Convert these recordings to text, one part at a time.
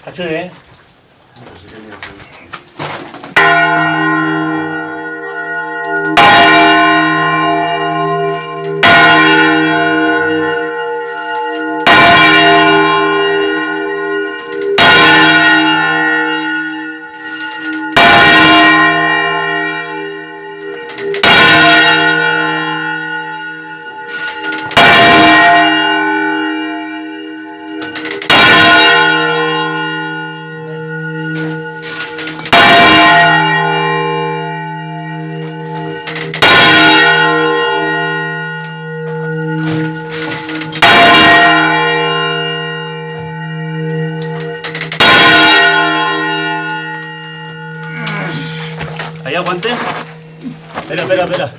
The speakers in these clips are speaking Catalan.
Ayude, ¿eh? Ahí aguante. Espera.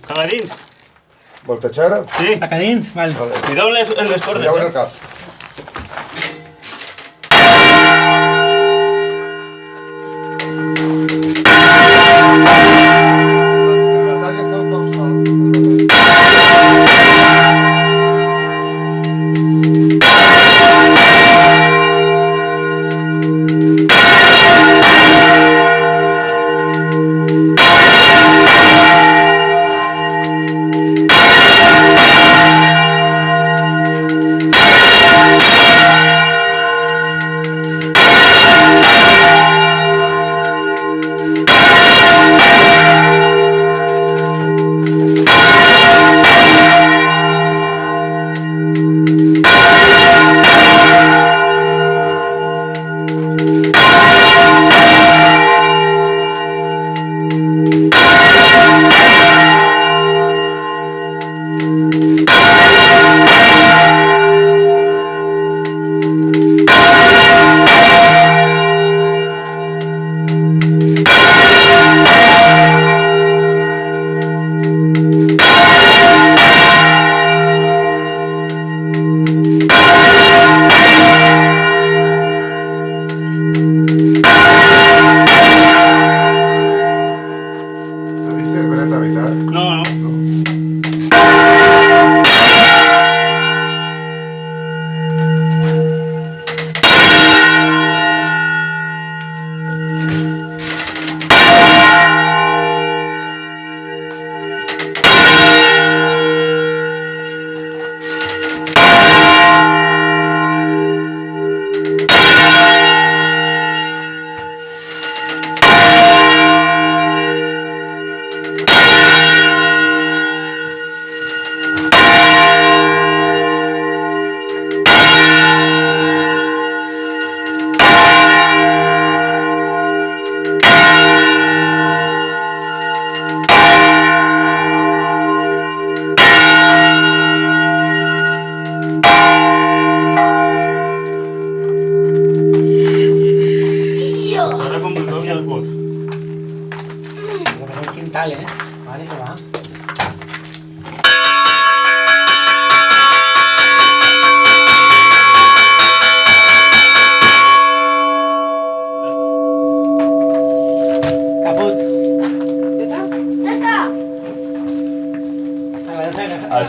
Cagadín. Voltachera? Sí. Acadín, vale. Cuidado en les cordes. Cuidado en el cap. El batalla està un poc sol. Dices dret a veritat? No. Ahora con bulldogs y al cos. Quintal, ¿eh? Vale, que va.